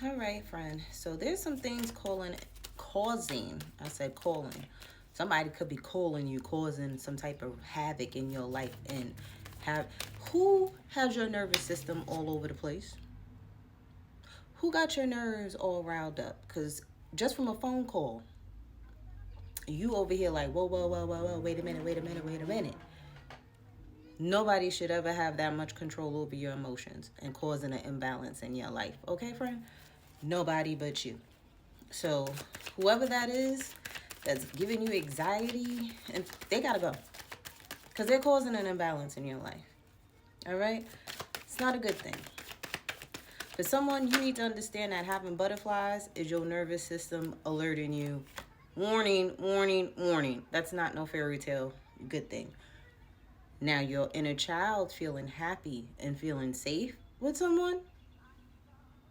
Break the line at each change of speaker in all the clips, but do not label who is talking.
All right, friend. So there's some things causing. I said calling. Somebody could be calling you, causing some type of havoc in your life. And who has your nervous system all over the place? Who got your nerves all riled up? Because just from a phone call, you over here like, whoa, whoa, whoa, whoa, whoa, wait a minute, wait a minute, wait a minute. Nobody should ever have that much control over your emotions and causing an imbalance in your life. Okay, friend? Nobody but you. So whoever that is that's giving you anxiety, and they gotta go. Because they're causing an imbalance in your life. All right? It's not a good thing. For someone, you need to understand that having butterflies is your nervous system alerting you. Warning, warning, warning. That's not no fairy tale good thing. Now, your inner child feeling happy and feeling safe with someone,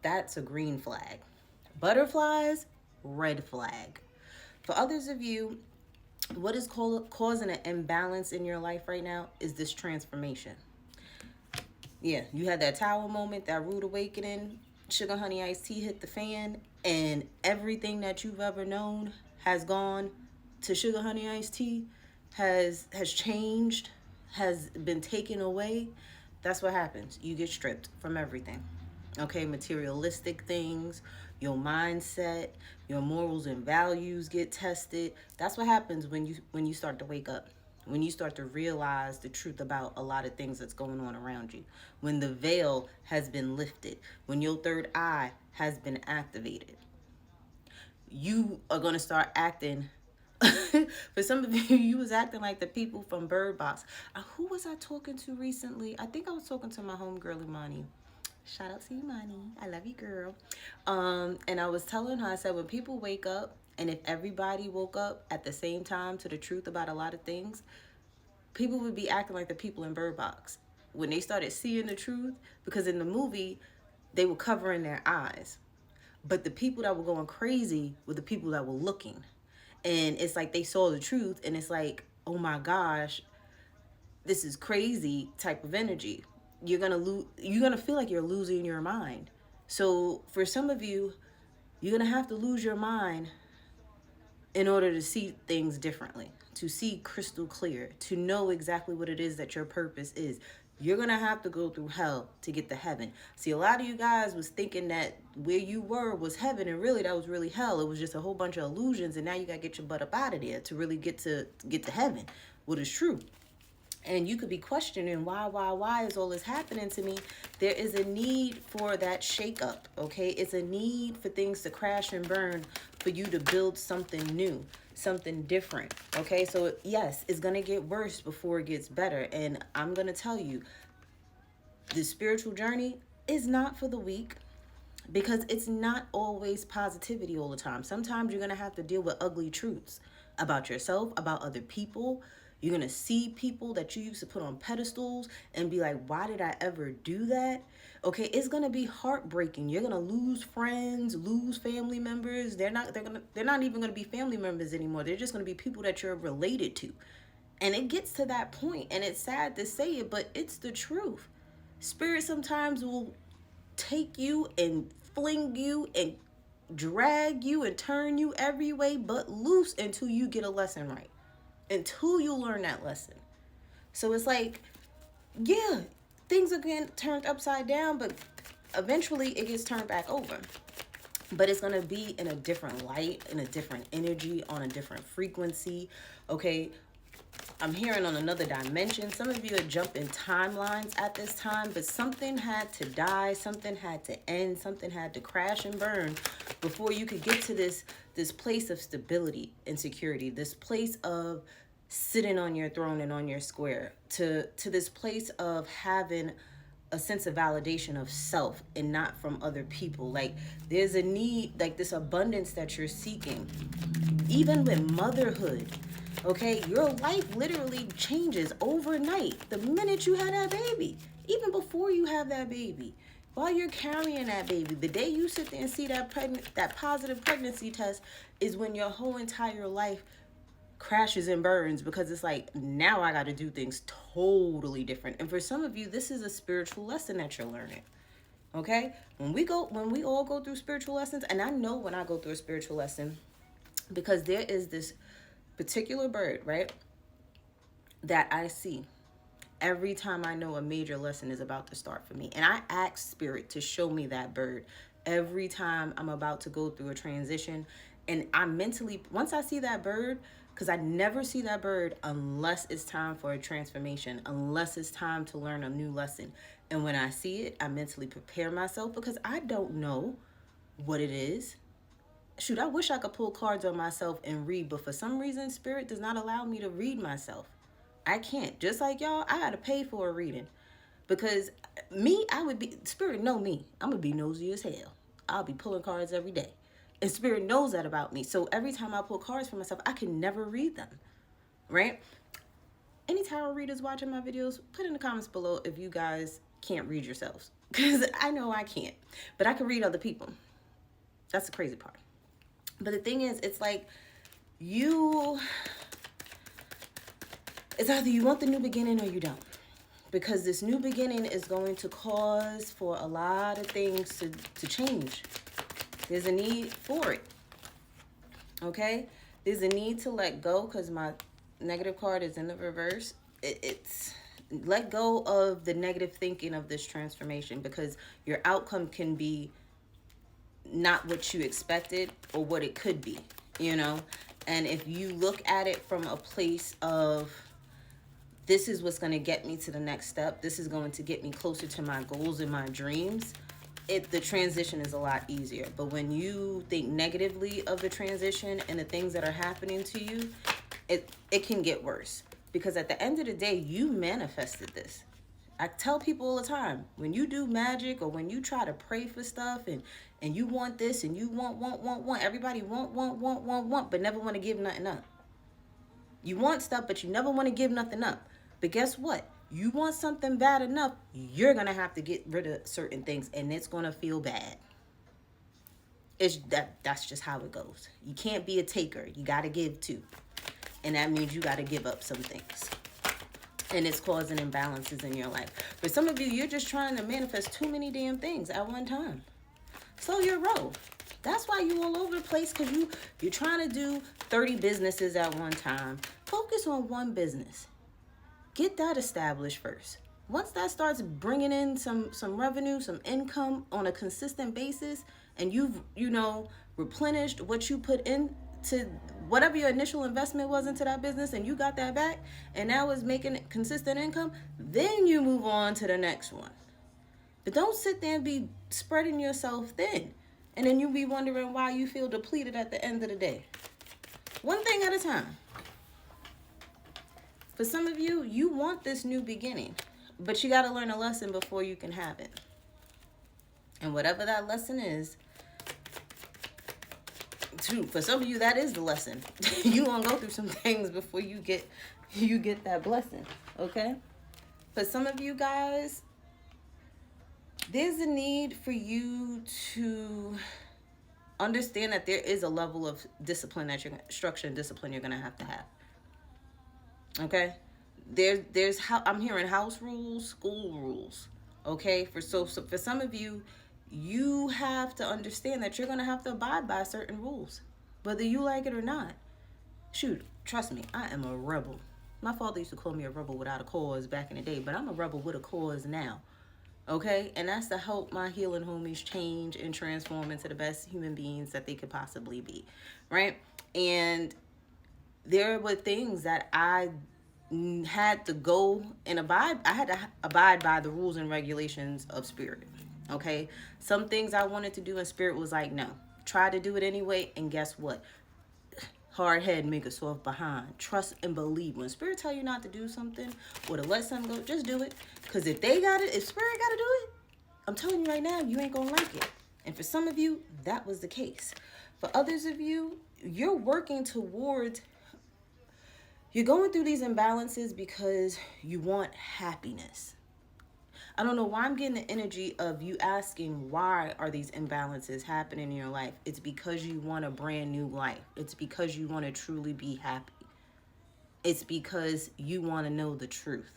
that's a green flag. Butterflies, red flag. For others of you, what is causing an imbalance in your life right now is this transformation. Yeah, you had that tower moment, that rude awakening, sugar honey iced tea hit the fan, and everything that you've ever known has gone to sugar honey iced tea, has changed, has been taken away. That's what happens. You get stripped from everything. Okay, materialistic things, your mindset, your morals and values get tested. That's what happens when you start to wake up. When you start to realize the truth about a lot of things that's going on around you. When the veil has been lifted. When your third eye has been activated. You are going to start acting. For some of you, you was acting like the people from Bird Box. Who was I talking to recently? I think I was talking to my homegirl, Imani. Shout out to Imani. I love you, girl. And I was telling her, I said, when people wake up, and if everybody woke up at the same time to the truth about a lot of things, people would be acting like the people in Bird Box. When they started seeing the truth, because in the movie, they were covering their eyes. But the people that were going crazy were the people that were looking. And it's like they saw the truth, and it's like, oh my gosh, this is crazy type of energy. You're gonna feel like you're losing your mind. So for some of you, you're gonna have to lose your mind in order to see things differently, to see crystal clear, to know exactly what it is that your purpose is. You're going to have to go through hell to get to heaven. See, a lot of you guys was thinking that where you were was heaven, and really that was really hell. It was just a whole bunch of illusions, and now you got to get your butt up out of there to really get to heaven, what is true. And you could be questioning why is all this happening to me? There is a need for that shakeup, okay? It's a need for things to crash and burn for you to build something new, something different, okay? So yes, it's going to get worse before it gets better. And I'm going to tell you, the spiritual journey is not for the weak, because it's not always positivity all the time. Sometimes you're going to have to deal with ugly truths about yourself, about other people. You're going to see people that you used to put on pedestals and be like, why did I ever do that? Okay, it's going to be heartbreaking. You're going to lose friends, lose family members. They're not even going to be family members anymore. They're just going to be people that you're related to. And it gets to that point, and it's sad to say it, but it's the truth. Spirit sometimes will take you and fling you and drag you and turn you every way but loose until you get a lesson right. Until you learn that lesson. So it's like, yeah, things are getting turned upside down, but eventually it gets turned back over. But it's going to be in a different light, in a different energy, on a different frequency. Okay, I'm hearing on another dimension. Some of you are jumping timelines at this time, but something had to die, something had to end, something had to crash and burn before you could get to this place of stability and security, this place of sitting on your throne and on your square, to this place of having a sense of validation of self and not from other people. Like, there's a need, like this abundance that you're seeking, even with motherhood. Okay, your life literally changes overnight the minute you have that baby. Even before you have that baby, while you're carrying that baby, the day you sit there and see that positive pregnancy test is when your whole entire life crashes and burns, because it's like, now I got to do things totally different. And for some of you, this is a spiritual lesson that you're learning. Okay? When we all go through spiritual lessons, and I know when I go through a spiritual lesson, because there is this particular bird, right, that I see every time I know a major lesson is about to start for me. And I ask spirit to show me that bird every time I'm about to go through a transition. And I mentally, once I see that bird, because I never see that bird unless it's time for a transformation, unless it's time to learn a new lesson. And when I see it, I mentally prepare myself, because I don't know what it is. Shoot, I wish I could pull cards on myself and read, but for some reason, spirit does not allow me to read myself. I can't. Just like y'all, I gotta pay for a reading. Because me, spirit know me. I'm gonna be nosy as hell. I'll be pulling cards every day. And spirit knows that about me. So every time I pull cards for myself, I can never read them. Right? Any tarot readers watching my videos, put in the comments below if you guys can't read yourselves. Because I know I can't. But I can read other people. That's the crazy part. But the thing is, it's like it's either you want the new beginning or you don't. Because this new beginning is going to cause for a lot of things to change. There's a need for it. Okay? There's a need to let go, because my negative card is in the reverse. It's let go of the negative thinking of this transformation, because your outcome can be not what you expected or what it could be, you know? And if you look at it from a place of, this is what's going to get me to the next step, this is going to get me closer to my goals and my dreams, the transition is a lot easier. But when you think negatively of the transition and the things that are happening to you, it can get worse. Because at the end of the day, you manifested this. I tell people all the time, when you do magic or when you try to pray for stuff and you want this and you want, everybody want, but never want to give nothing up. You want stuff, but you never want to give nothing up. But guess what? You want something bad enough, you're going to have to get rid of certain things, and it's going to feel bad. That's just how it goes. You can't be a taker. You got to give too. And that means you got to give up some things. And it's causing imbalances in your life. For some of you, you're just trying to manifest too many damn things at one time. Slow your roll. That's why you all over the place, because you're trying to do 30 businesses at one time. Focus on one business. Get that established first. Once that starts bringing in some revenue, some income on a consistent basis, and you've, replenished what you put in to whatever your initial investment was into that business, and you got that back, and now it's making consistent income, then you move on to the next one. But don't sit there and be spreading yourself thin, and then you'll be wondering why you feel depleted at the end of the day. One thing at a time. For some of you, you want this new beginning, but you got to learn a lesson before you can have it. And whatever that lesson is, for some of you, that is the lesson. You gonna go through some things before you get that blessing, okay? For some of you guys, there's a need for you to understand that there is a level of discipline structure and discipline you're gonna have to have. Okay? There's I'm hearing house rules, school rules. Okay? For some of you, you have to understand that you're going to have to abide by certain rules, whether you like it or not. Shoot, trust me, I am a rebel. My father used to call me a rebel without a cause back in the day, but I'm a rebel with a cause now. Okay? And that's to help my healing homies change and transform into the best human beings that they could possibly be. Right? And there were things that I had to go and abide. I had to abide by the rules and regulations of spirit. Okay? Some things I wanted to do and spirit was like, no. Try to do it anyway, and guess what? Hard head make a soft behind. Trust and believe. When spirit tell you not to do something or to let something go, just do it. Because if spirit got to do it, I'm telling you right now, you ain't going to like it. And for some of you, that was the case. For others of you, you're working towards, you're going through these imbalances because you want happiness. I don't know why I'm getting the energy of you asking, why are these imbalances happening in your life? It's because you want a brand new life. It's because you want to truly be happy. It's because you want to know the truth.